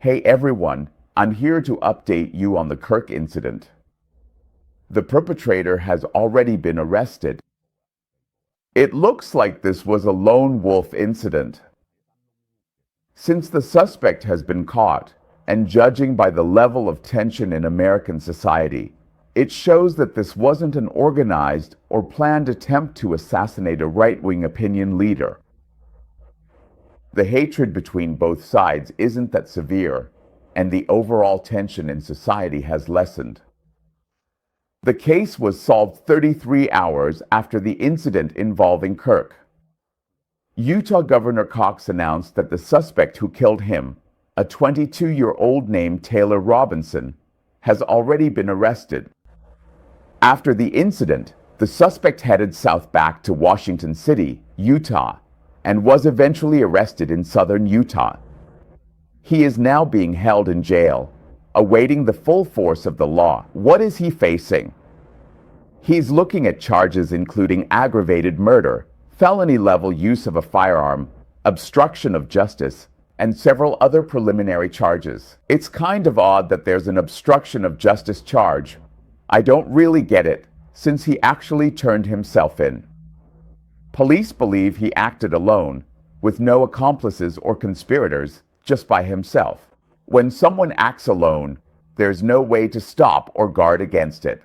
Hey everyone, I'm here to update you on the Kirk incident. The perpetrator has already been arrested. It looks like this was a lone wolf incident. Since the suspect has been caught, and judging by the level of tension in American society, it shows that this wasn't an organized or planned attempt to assassinate a right-wing opinion leader. The hatred between both sides isn't that severe, and the overall tension in society has lessened. The case was solved 33 hours after the incident involving Kirk. Utah Governor Cox announced that the suspect who killed him, a 22-year-old named Taylor Robinson, has already been arrested. After the incident, the suspect headed south back to Washington City, Utah, and was eventually arrested in southern Utah. He is now being held in jail, awaiting the full force of the law. What is he facing? He's looking at charges including aggravated murder, felony-level use of a firearm, obstruction of justice, and several other preliminary charges. It's kind of odd that there's an obstruction of justice charge. I don't really get it, since he actually turned himself in. Police believe he acted alone, with no accomplices or conspirators, just by himself. When someone acts alone, there's no way to stop or guard against it.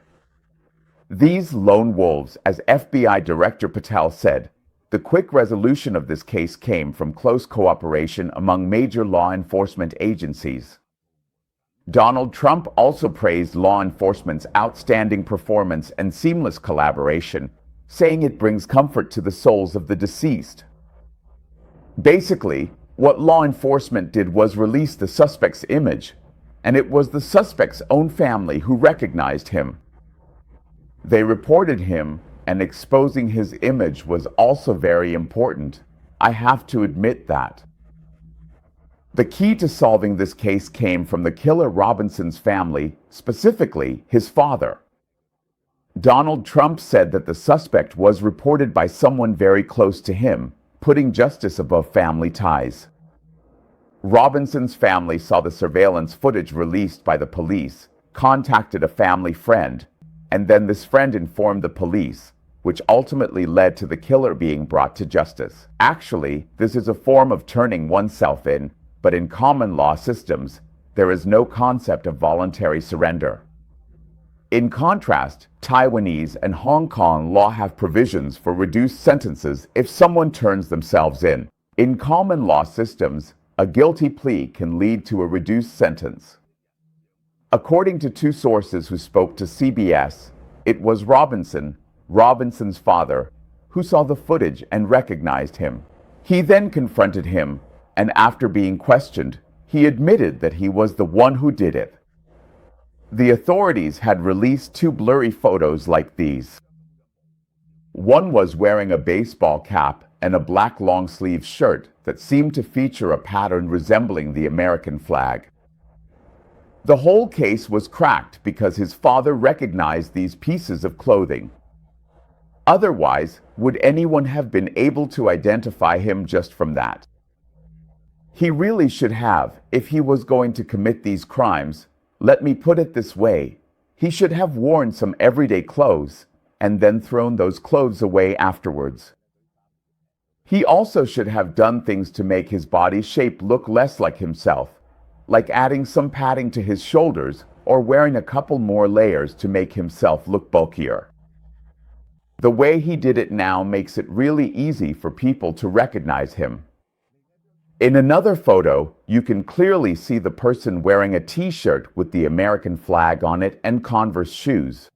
These lone wolves, as FBI Director Patel said, the quick resolution of this case came from close cooperation among major law enforcement agencies. Donald Trump also praised law enforcement's outstanding performance and seamless collaboration, saying it brings comfort to the souls of the deceased. Basically, what law enforcement did was release the suspect's image, and it was the suspect's own family who recognized him. They reported him, and exposing his image was also very important. I have to admit that. The key to solving this case came from the killer Robinson's family, specifically his father. Donald Trump said that the suspect was reported by someone very close to him, putting justice above family ties. Robinson's family saw the surveillance footage released by the police, contacted a family friend, and then this friend informed the police, which ultimately led to the killer being brought to justice. Actually, this is a form of turning oneself in, but in common law systems, there is no concept of voluntary surrender. In contrast, Taiwanese and Hong Kong law have provisions for reduced sentences if someone turns themselves in. In common law systems, a guilty plea can lead to a reduced sentence. According to two sources who spoke to CBS, it was Robinson's father, who saw the footage and recognized him. He then confronted him, and after being questioned, he admitted that he was the one who did it. The authorities had released two blurry photos like these. One was wearing a baseball cap and a black long-sleeve shirt that seemed to feature a pattern resembling the American flag. The whole case was cracked because his father recognized these pieces of clothing. Otherwise, would anyone have been able to identify him just from that? He really should have, if he was going to commit these crimes. Let me put it this way, he should have worn some everyday clothes and then thrown those clothes away afterwards. He also should have done things to make his body shape look less like himself, like adding some padding to his shoulders or wearing a couple more layers to make himself look bulkier. The way he did it now makes it really easy for people to recognize him. In another photo, you can clearly see the person wearing a t-shirt with the American flag on it and Converse shoes.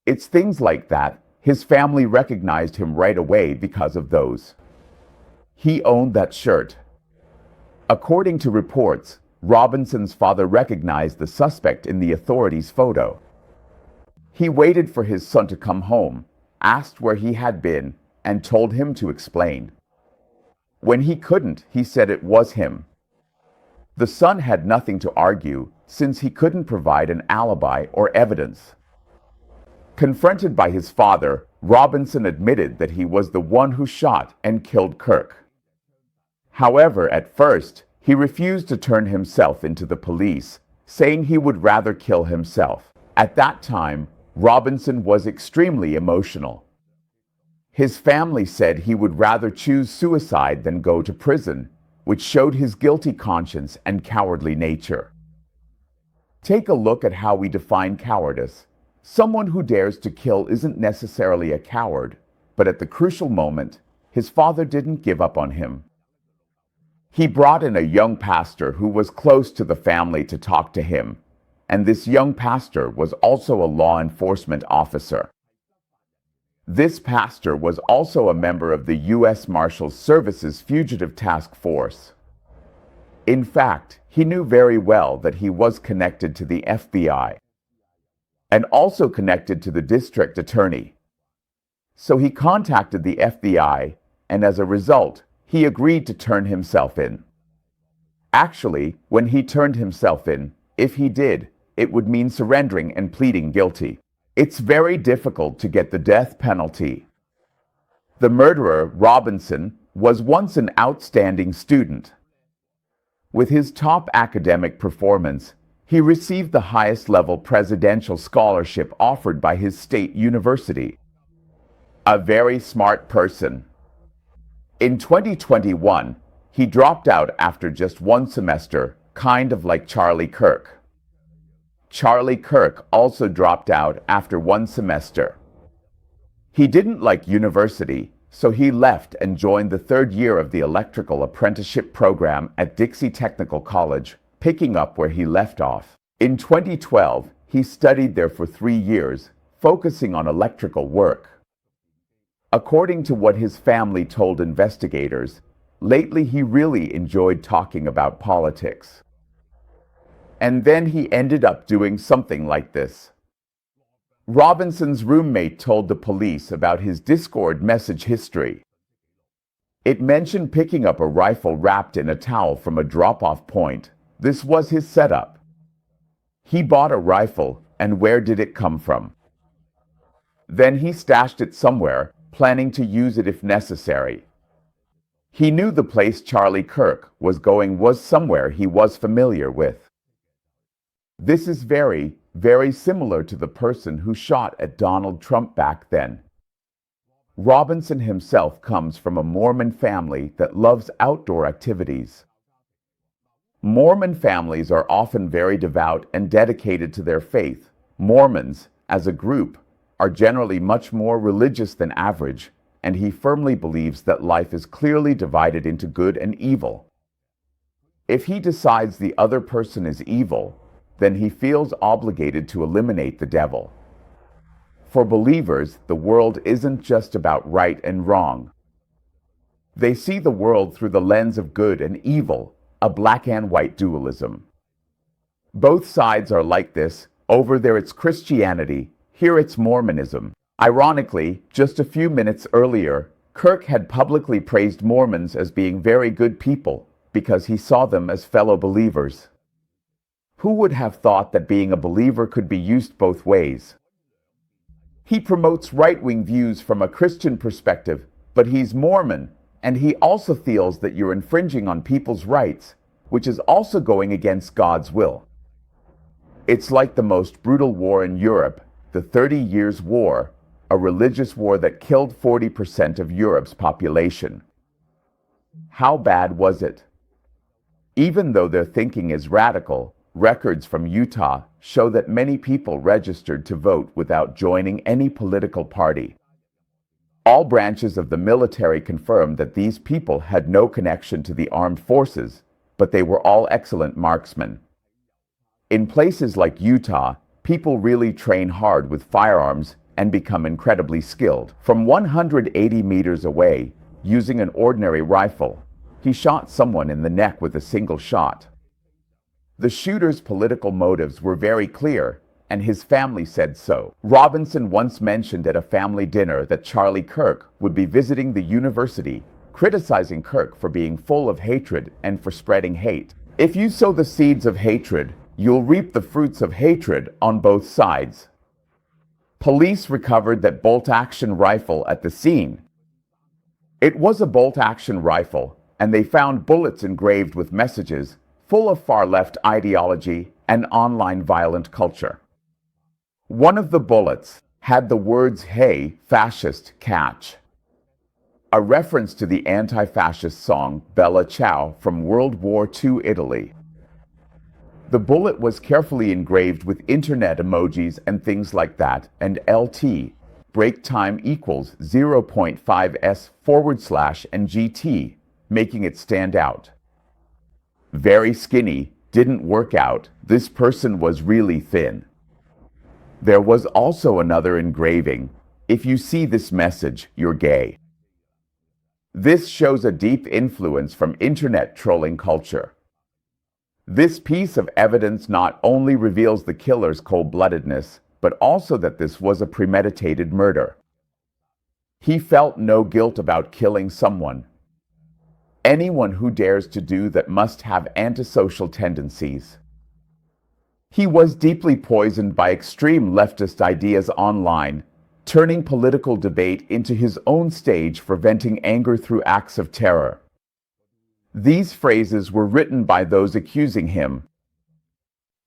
It's things like that. His family recognized him right away because of those. He owned that shirt. According to reports, Robinson's father recognized the suspect in the authorities' photo. He waited for his son to come home, asked where he had been, and told him to explain. When he couldn't, he said it was him. The son had nothing to argue, since he couldn't provide an alibi or evidence. Confronted by his father, Robinson admitted that he was the one who shot and killed Kirk. However, at first, He refused to turn himself into the police, saying he would rather kill himself. At that time, Robinson was extremely emotional. His family said he would rather choose suicide than go to prison, which showed his guilty conscience and cowardly nature. Take a look at how we define cowardice. Someone who dares to kill isn't necessarily a coward, but at the crucial moment, his father didn't give up on him. He brought in a young pastor who was close to the family to talk to him, and this young pastor was also a law enforcement officer. This pastor was also a member of the U.S. Marshals Service's Fugitive Task Force. In fact, he knew very well that he was connected to the FBI and also connected to the district attorney. So he contacted the FBI, and as a result, he agreed to turn himself in. Actually, when he turned himself in, if he did, it would mean surrendering and pleading guilty. It's very difficult to get the death penalty. The murderer, Robinson, was once an outstanding student. With his top academic performance, he received the highest-level presidential scholarship offered by his state university. A very smart person. In 2021, he dropped out after just one semester, kind of like Charlie Kirk. Charlie Kirk also dropped out after one semester. He didn't like university, so he left and joined the third year of the electrical apprenticeship program at Dixie Technical College, picking up where he left off. In 2012, he studied there for 3 years, focusing on electrical work. According to what his family told investigators, lately he really enjoyed talking about politics. And then he ended up doing something like this. Robinson's roommate told the police about his Discord message history. It mentioned picking up a rifle wrapped in a towel from a drop-off point. This was his setup. He bought a rifle, and where did it come from? Then he stashed it somewhere, planning to use it if necessary. He knew the place Charlie Kirk was going was somewhere he was familiar with. This is very, very similar to the person who shot at Donald Trump back then. Robinson himself comes from a Mormon family that loves outdoor activities. Mormon families are often very devout and dedicated to their faith. Mormons, as a group, are generally much more religious than average, and he firmly believes that life is clearly divided into good and evil. If he decides the other person is evil, then he feels obligated to eliminate the devil. For believers, the world isn't just about right and wrong. They see the world through the lens of good and evil, a black and white dualism. Both sides are like this. Over there it's Christianity, here it's Mormonism. Ironically, just a few minutes earlier, Kirk had publicly praised Mormons as being very good people because he saw them as fellow believers. Who would have thought that being a believer could be used both ways? He promotes right-wing views from a Christian perspective, but he's Mormon, and he also feels that you're infringing on people's rights, which is also going against God's will. It's like the most brutal war in Europe, the 30 Years' War, a religious war that killed 40% of Europe's population. How bad was it? Even though their thinking is radical, records from Utah show that many people registered to vote without joining any political party. All branches of the military confirmed that these people had no connection to the armed forces, but they were all excellent marksmen. In places like Utah, people really train hard with firearms and become incredibly skilled. From 180 meters away, using an ordinary rifle, he shot someone in the neck with a single shot. The shooter's political motives were very clear, and his family said so. Robinson once mentioned at a family dinner that Charlie Kirk would be visiting the university, criticizing Kirk for being full of hatred and for spreading hate. If you sow the seeds of hatred, you'll reap the fruits of hatred on both sides. Police recovered that bolt-action rifle at the scene. It was a bolt-action rifle, and they found bullets engraved with messages full of far-left ideology and online violent culture. One of the bullets had the words, "Hey, fascist, catch," a reference to the anti-fascist song Bella Ciao from World War II Italy. The bullet was carefully engraved with internet emojis and things like that, and LT, break time equals 0.5s/ and GT, making it stand out. Very skinny, didn't work out, this person was really thin. There was also another engraving, "If you see this message, you're gay." This shows a deep influence from internet trolling culture. This piece of evidence not only reveals the killer's cold-bloodedness, but also that this was a premeditated murder. He felt no guilt about killing someone. Anyone who dares to do that must have antisocial tendencies. He was deeply poisoned by extreme leftist ideas online, turning political debate into his own stage for venting anger through acts of terror. These phrases were written by those accusing him.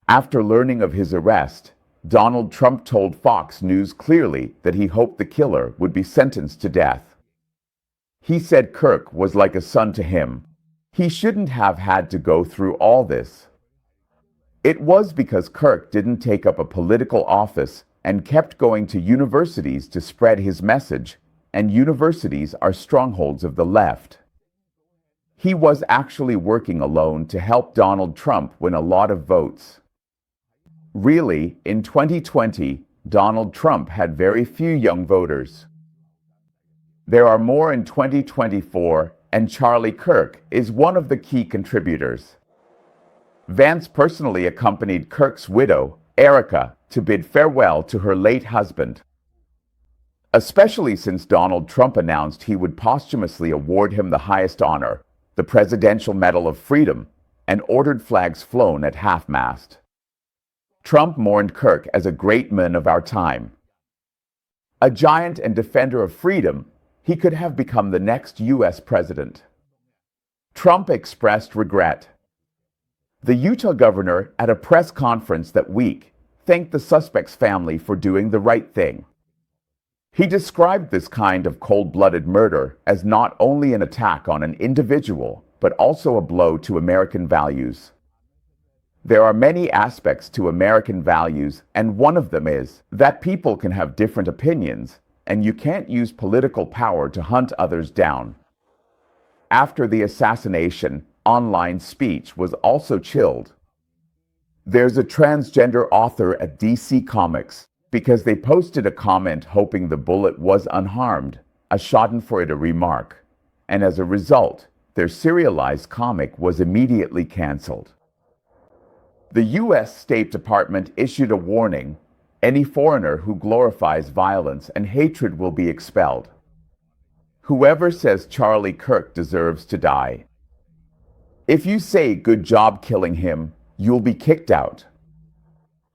After learning of his arrest, Donald Trump told Fox News clearly that he hoped the killer would be sentenced to death. He said Kirk was like a son to him. He shouldn't have had to go through all this. It was because Kirk didn't take up a political office and kept going to universities to spread his message, and universities are strongholds of the left. He was actually working alone to help Donald Trump win a lot of votes. Really, in 2020, Donald Trump had very few young voters. There are more in 2024, and Charlie Kirk is one of the key contributors. Vance personally accompanied Kirk's widow, Erica, to bid farewell to her late husband. Especially since Donald Trump announced he would posthumously award him the highest honor, the Presidential Medal of Freedom, and ordered flags flown at half-mast. Trump mourned Kirk as a great man of our time. A giant and defender of freedom, he could have become the next U.S. president. Trump expressed regret. The Utah governor, at a press conference that week, thanked the suspect's family for doing the right thing. He described this kind of cold-blooded murder as not only an attack on an individual, but also a blow to American values. There are many aspects to American values, and one of them is that people can have different opinions, and you can't use political power to hunt others down. After the assassination, online speech was also chilled. There's a transgender author at DC Comics because they posted a comment hoping the bullet was unharmed, a schadenfreude remark, and as a result, their serialized comic was immediately canceled. The U.S. State Department issued a warning: any foreigner who glorifies violence and hatred will be expelled. Whoever says Charlie Kirk deserves to die. If you say good job killing him, you'll be kicked out.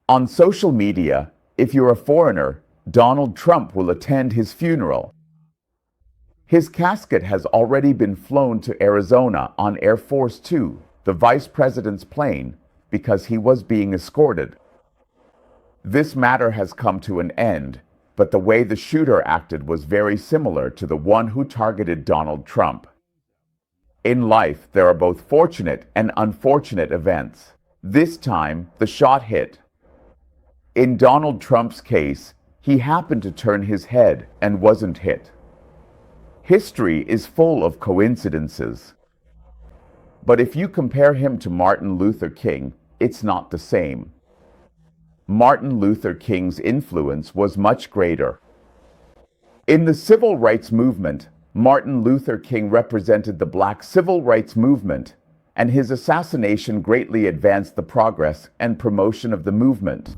On social media, if you're a foreigner, Donald Trump will attend his funeral. His casket has already been flown to Arizona on Air Force Two, the vice president's plane, because he was being escorted. This matter has come to an end, but the way the shooter acted was very similar to the one who targeted Donald Trump. In life, there are both fortunate and unfortunate events. This time, the shot hit. In Donald Trump's case, he happened to turn his head and wasn't hit. History is full of coincidences. But if you compare him to Martin Luther King, it's not the same. Martin Luther King's influence was much greater. In the civil rights movement, Martin Luther King represented the Black civil rights movement, and his assassination greatly advanced the progress and promotion of the movement.